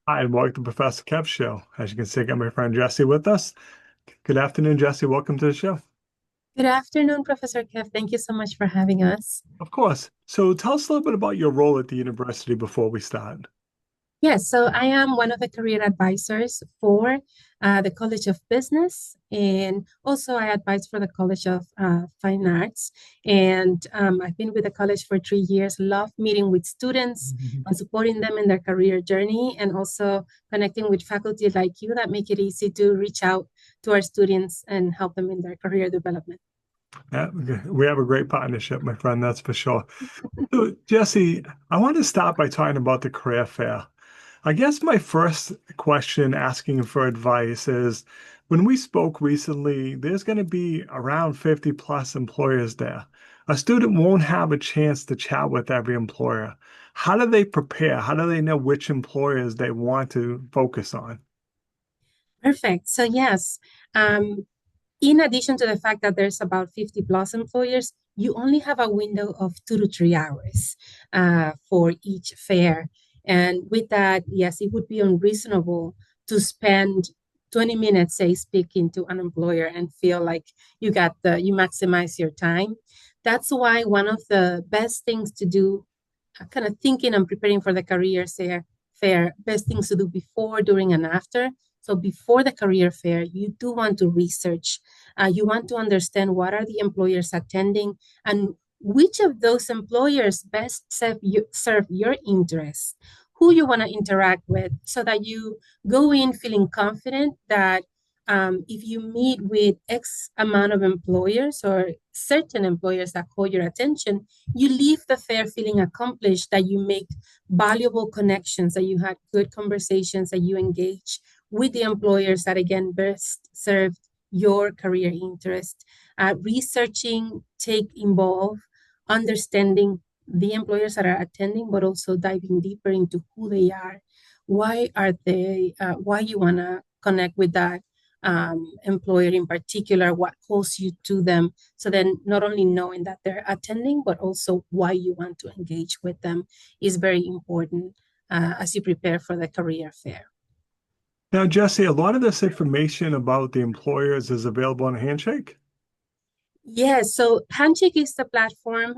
Hi, and welcome to Professor Kev Show. As you can see, I got my friend Jesse with us. Good afternoon, Jesse. Welcome to the show. Good afternoon, Professor Kev. Thank you so much for having us. Of course. So tell us a little bit about your role at the university before we start. Yes, so I am one of the career advisors for the College of Business, and also I advise for the College of Fine Arts. And I've been with the college for 3 years. Love meeting with students and supporting them in their career journey, and also connecting with faculty like you that make it easy to reach out to our students and help them in their career development. Yeah, we have a great partnership, my friend, that's for sure. So, Jesse, I want to start by talking about the career fair. I guess my first question asking for advice is when we spoke recently, there's going to be around 50 plus employers there. A student won't have a chance to chat with every employer. How do they prepare? How do they know which employers they want to focus on? Perfect. So yes, um, in addition to the fact that there's about 50 plus employers, you only have a window of 2 to 3 hours for each fair. And with that, yes, it would be unreasonable to spend 20 minutes, say, speaking to an employer and feel like you maximize your time. That's why one of the best things to do, kind of thinking and preparing for the fair, best things to do before, during, and after. So before the career fair, you do want to research. You want to understand what are the employers attending and which of those employers best serve your interests, who you want to interact with, so that you go in feeling confident that if you meet with X amount of employers or certain employers that call your attention, you leave the fair feeling accomplished, that you make valuable connections, that you had good conversations, that you engage with the employers that again best serve your career interest. Researching take involve understanding the employers that are attending, but also diving deeper into who they are. Why are they? Why you want to connect with that employer in particular? What calls you to them? So then, not only knowing that they're attending, but also why you want to engage with them is very important as you prepare for the career fair. Now, Jesse, a lot of this information about the employers is available on Handshake. Yes, so Handshake is the platform.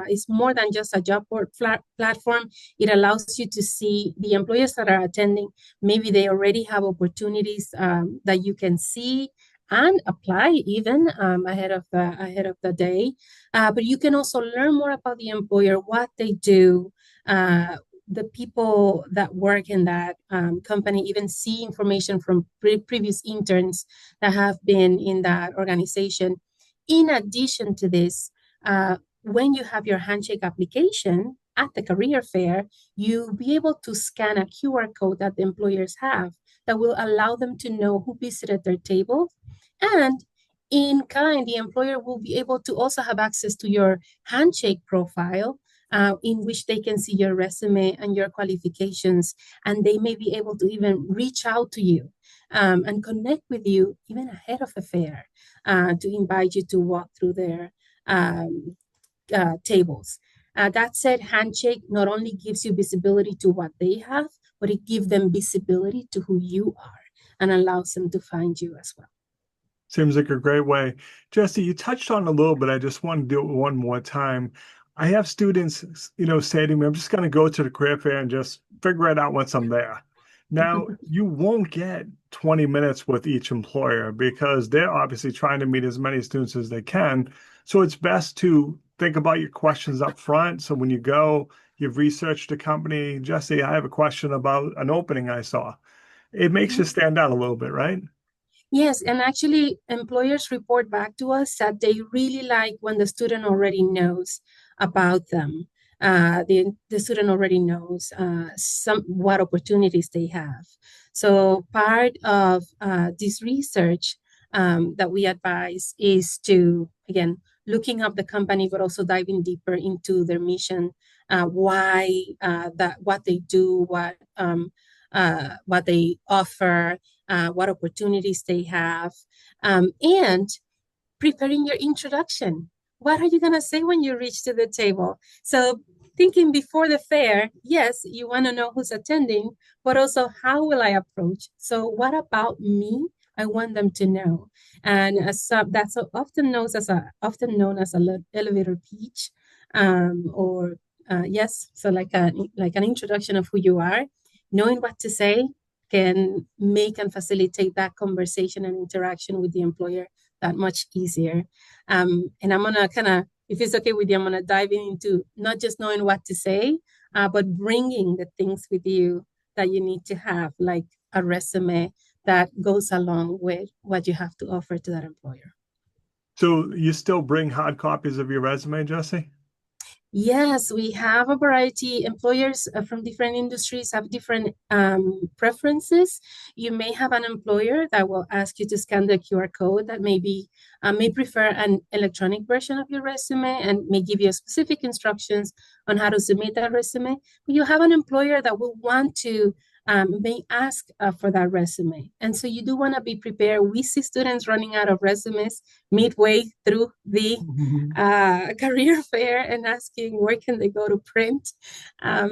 It's more than just a job board platform. It allows you to see the employers that are attending. Maybe they already have opportunities that you can see and apply even ahead of the day. But you can also learn more about the employer, what they do, the people that work in that company, even see information from previous interns that have been in that organization. In addition to this, when you have your Handshake application at the career fair, you'll be able to scan a QR code that the employers have that will allow them to know who visited their table. And in kind, the employer will be able to also have access to your Handshake profile, in which they can see your resume and your qualifications, and they may be able to even reach out to you and connect with you even ahead of the fair, to invite you to walk through their tables. That said, Handshake not only gives you visibility to what they have, but it gives them visibility to who you are and allows them to find you as well. Seems like a great way. Jesse, you touched on it a little bit. I just want to do it one more time. I have students, say to me, I'm just going to go to the career fair and just figure it out once I'm there. Now, you won't get 20 minutes with each employer because they're obviously trying to meet as many students as they can. So it's best to think about your questions up front. So when you go, you've researched the company. Jesse, I have a question about an opening I saw. It makes you stand out a little bit, right? Yes, and actually, employers report back to us that they really like when the student already knows about them. The student already knows some what opportunities they have. So part of this research that we advise is to, again, looking up the company, but also diving deeper into their mission, why what they do, what they offer, what opportunities they have, and preparing your introduction. What are you going to say when you reach to the table? So thinking before the fair, yes, you want to know who's attending, but also how will I approach? So what about me? I want them to know. And that's often known as a elevator pitch, or yes, so like an introduction of who you are. Knowing what to say can make and facilitate that conversation and interaction with the employer that much easier. And I'm gonna kind of, if it's okay with you, I'm gonna dive into not just knowing what to say, but bringing the things with you that you need to have, like a resume that goes along with what you have to offer to that employer. So you still bring hard copies of your resume, Jessy? Yes, we have a variety. Employers from different industries have different preferences. You may have an employer that will ask you to scan the QR code that may prefer an electronic version of your resume and may give you specific instructions on how to submit that resume. But you have an employer that will want to may ask for that resume. And so you do want to be prepared. We see students running out of resumes midway through the career fair and asking where can they go to print.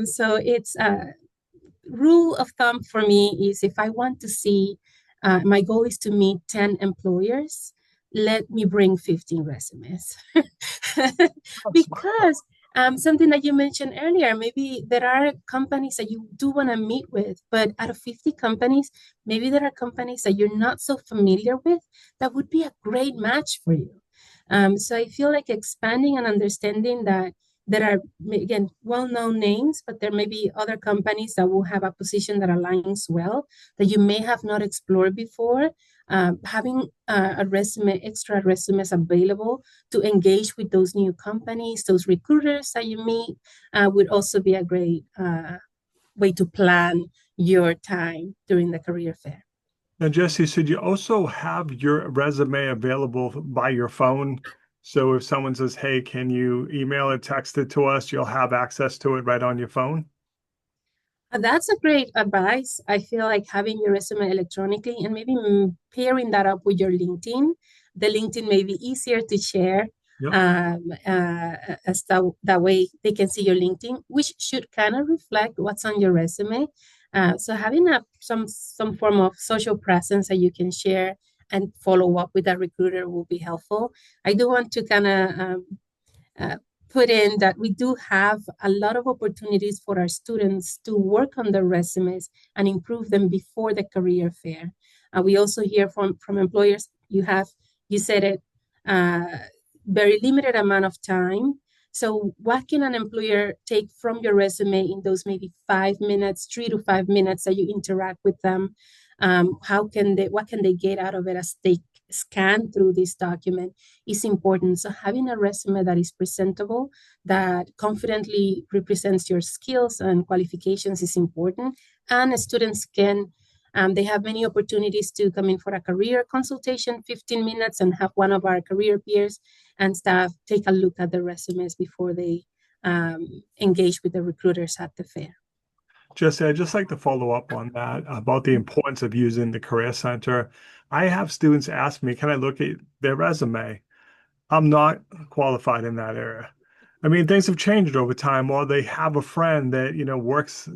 So it's a rule of thumb for me is if I want to see, my goal is to meet 10 employers, let me bring 15 resumes. Because something that you mentioned earlier, maybe there are companies that you do want to meet with, but out of 50 companies, maybe there are companies that you're not so familiar with that would be a great match for you. So I feel like expanding and understanding that there are, again, well-known names, but there may be other companies that will have a position that aligns well that you may have not explored before. Having a resume, extra resumes available to engage with those new companies, those recruiters that you meet, would also be a great way to plan your time during the career fair. Now, Jessy, should you also have your resume available by your phone? So if someone says, hey, can you email it, text it to us, you'll have access to it right on your phone? That's a great advice. I feel like having your resume electronically and maybe pairing that up with your LinkedIn. The LinkedIn may be easier to share, Yep. as that way they can see your LinkedIn, which should kind of reflect what's on your resume. So having some form of social presence that you can share and follow up with a recruiter will be helpful. I do want to kind of uh, put in that we do have a lot of opportunities for our students to work on their resumes and improve them before the career fair. We also hear from employers, you said it, uh, very limited amount of time. So what can an employer take from your resume in those maybe 5 minutes, 3 to 5 minutes that you interact with them? What can they get out of it as they scan through this document is important. So having a resume that is presentable, that confidently represents your skills and qualifications is important. And students they have many opportunities to come in for a career consultation, 15 minutes, and have one of our career peers and staff take a look at the resumes before they engage with the recruiters at the fair. Jesse, I'd just like to follow up on that about the importance of using the Career Center. I have students ask me, can I look at their resume? I'm not qualified in that area. I mean, things have changed over time, or they have a friend that, works,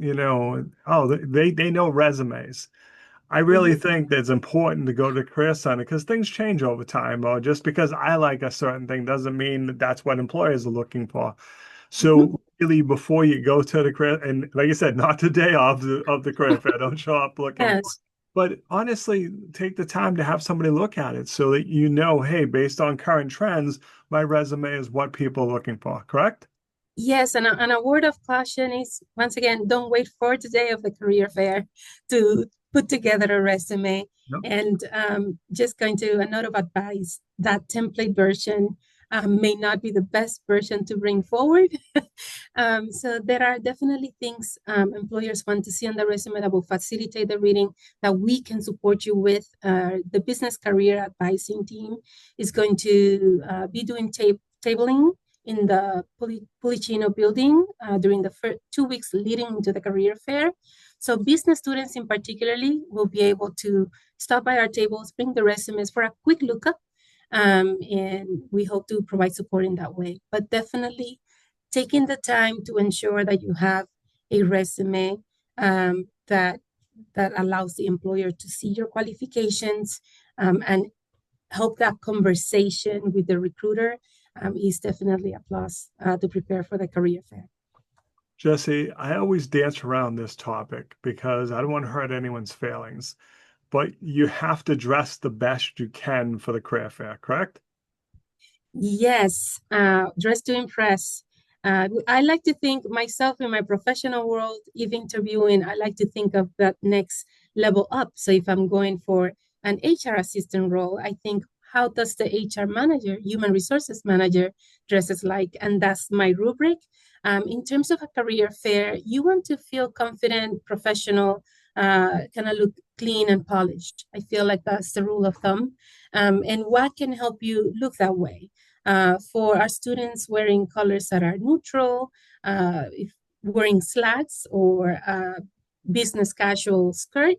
oh, they know resumes. I really Mhm. think that it's important to go to the Career Center because things change over time, or just because I like a certain thing doesn't mean that that's what employers are looking for. Mhm. So really, before you go to the career, and like I said, not the day of the career fair, don't show up looking. Yes. But honestly, take the time to have somebody look at it so that you know, hey, based on current trends, my resume is what people are looking for, correct? Yes, and a word of caution is once again, don't wait for the day of the career fair to put together a resume. Yep. And just going to a note of advice that template version may not be the best version to bring forward. So there are definitely things employers want to see on the resume that will facilitate the reading that we can support you with. The business career advising team is going to be doing tabling in the Policino building during the first 2 weeks leading into the career fair. So business students in particularly will be able to stop by our tables, bring the resumes for a quick lookup, and we hope to provide support in that way. But definitely taking the time to ensure that you have a resume that allows the employer to see your qualifications and help that conversation with the recruiter is definitely a plus to prepare for the career fair. Jessy, I always dance around this topic because I don't want to hurt anyone's feelings, but you have to dress the best you can for the career fair, correct? Yes, dress to impress. I like to think myself in my professional world, if interviewing, I like to think of that next level up. So if I'm going for an HR assistant role, I think, how does the HR manager, human resources manager, dresses like? And that's my rubric. In terms of a career fair, you want to feel confident, professional, kind of look clean and polished. I feel like that's the rule of thumb. And what can help you look that way? For our students, wearing colors that are neutral, if wearing slacks or business casual skirt,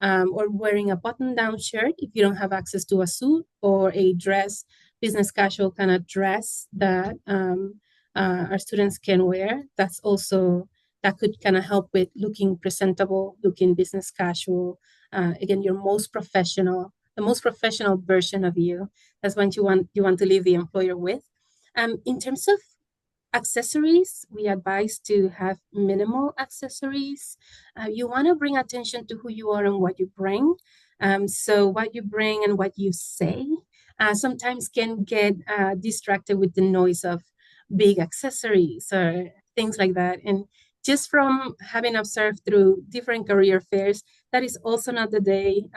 or wearing a button-down shirt if you don't have access to a suit, or a dress, business casual kind of dress that our students can wear. That could kind of help with looking presentable, looking business casual. Again, the most professional version of you. That's what you want to leave the employer with. In terms of accessories, we advise to have minimal accessories. You want to bring attention to who you are and what you bring. So what you bring and what you say sometimes can get distracted with the noise of big accessories or things like that. And just from having observed through different career fairs, that is also not the day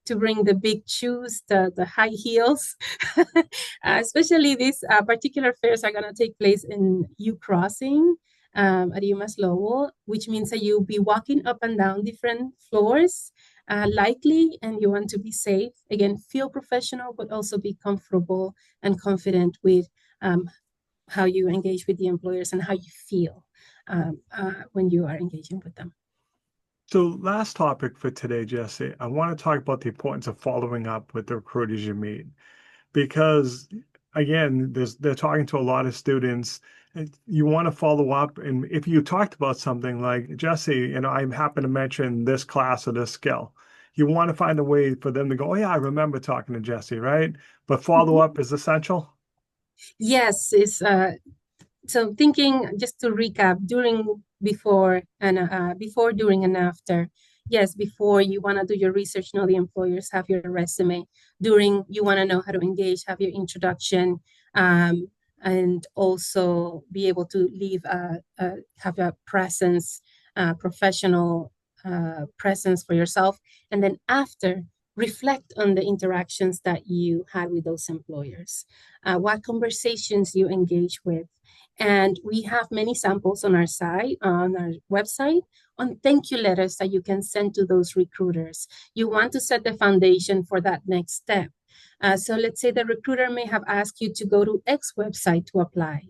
to bring the big shoes, the high heels. Especially these particular fairs are going to take place in U Crossing at UMass Lowell, which means that you'll be walking up and down different floors, likely, and you want to be safe. Again, feel professional, but also be comfortable and confident with how you engage with the employers and how you feel when you are engaging with them. So, last topic for today, Jessy, I want to talk about the importance of following up with the recruiters you meet because, again, they're talking to a lot of students. And you want to follow up, and if you talked about something like Jessy, I happen to mention this class or this skill, you want to find a way for them to go, "Oh yeah, I remember talking to Jessy," right? But follow Mhm. up is essential. Yes, it's so thinking, just to recap, before, during, and after. Yes, before, you want to do your research, know the employers, have your resume. During, you want to know how to engage, have your introduction, and also be able to have a presence, professional presence for yourself. And then after, reflect on the interactions that you had with those employers, what conversations you engage with. And we have many samples on our site, on our website, on thank you letters that you can send to those recruiters. You want to set the foundation for that next step. So let's say the recruiter may have asked you to go to X website to apply.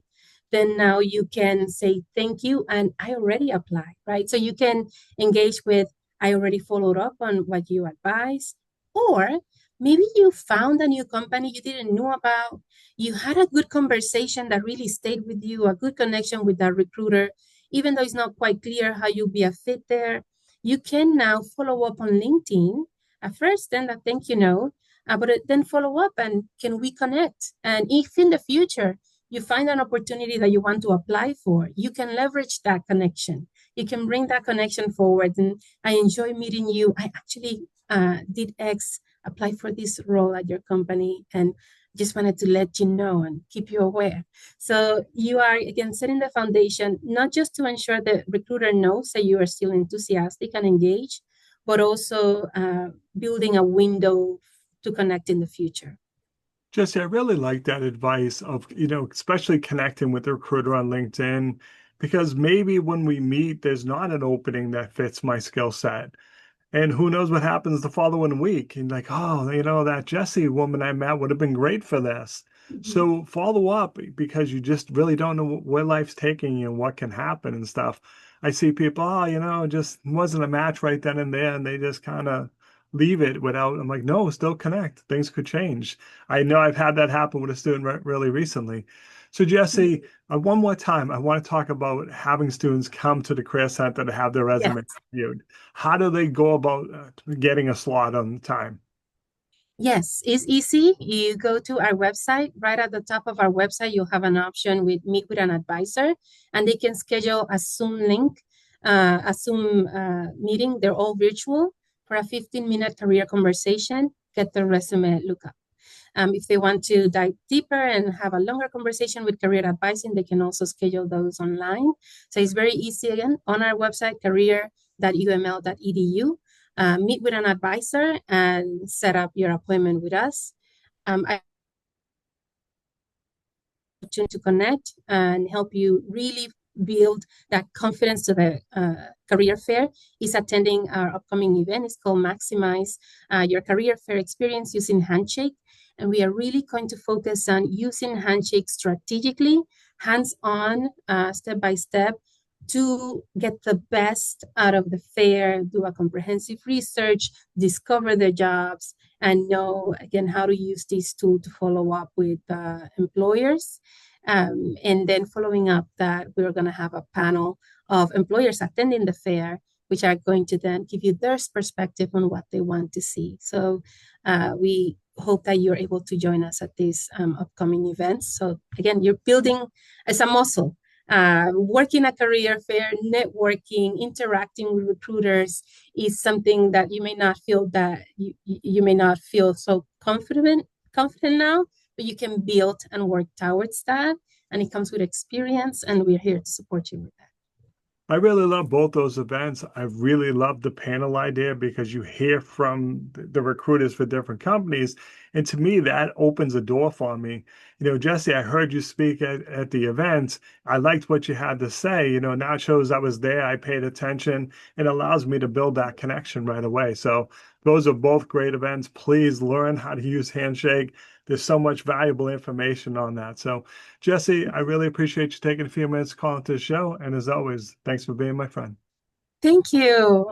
Then now you can say thank you and I already applied, right? So you can engage with, I already followed up on what you advised. Or maybe you found a new company you didn't know about. You had a good conversation that really stayed with you, a good connection with that recruiter, even though it's not quite clear how you'll be a fit there. You can now follow up on LinkedIn at first, then a thank you note, then follow up and can we connect? And if in the future you find an opportunity that you want to apply for, you can leverage that connection. You can bring that connection forward. And I enjoy meeting you. I actually did X, apply for this role at your company, and just wanted to let you know and keep you aware. So you are, again, setting the foundation, not just to ensure the recruiter knows that you are still enthusiastic and engaged, but also building a window to connect in the future. Jesse, I really like that advice of, especially connecting with the recruiter on LinkedIn, because maybe when we meet, there's not an opening that fits my skill set. And who knows what happens the following week? And like, oh, that Jesse woman I met would have been great for this. Mhm. So follow up because you just really don't know where life's taking you and what can happen and stuff. I see people, oh, just wasn't a match right then and there, and they just kind of leave it without. I'm like, no, still connect. Things could change. I know I've had that happen with a student really recently. So Jessy, one more time, I want to talk about having students come to the Career Center to have their Yes. resume reviewed. How do they go about getting a slot on time? Yes, it's easy. You go to our website. Right at the top of our website, you'll have an option with Meet with an Advisor, and they can schedule a Zoom link, a Zoom meeting. They're all virtual for a 15-minute career conversation. Get the resume look up. If they want to dive deeper and have a longer conversation with career advising, they can also schedule those online. So it's very easy again on our website, career.uml.edu. Meet with an advisor and set up your appointment with us. I to connect and help you really build that confidence to the career fair is attending our upcoming event. It's called Maximize Your Career Fair Experience using Handshake. And we are really going to focus on using Handshake strategically, hands-on, step by step, to get the best out of the fair, do a comprehensive research, discover the jobs, and know, again, how to use this tool to follow up with employers. And then following up that, we're going to have a panel of employers attending the fair, which are going to then give you their perspective on what they want to see. So we hope that you're able to join us at these upcoming events. So again, you're building as a muscle. Working a career fair, networking, interacting with recruiters is something that you may not feel so confident now, but you can build and work towards that. And it comes with experience, and we're here to support you with that. I really love both those events. I really love the panel idea because you hear from the recruiters for different companies. And to me, that opens a door for me. Jessy, I heard you speak at the event. I liked what you had to say. Now it shows I was there. I paid attention. It allows me to build that connection right away. So those are both great events. Please learn how to use Handshake. There's so much valuable information on that. So Jessy, I really appreciate you taking a few minutes to call into the show. And as always, thanks for being my friend. Thank you.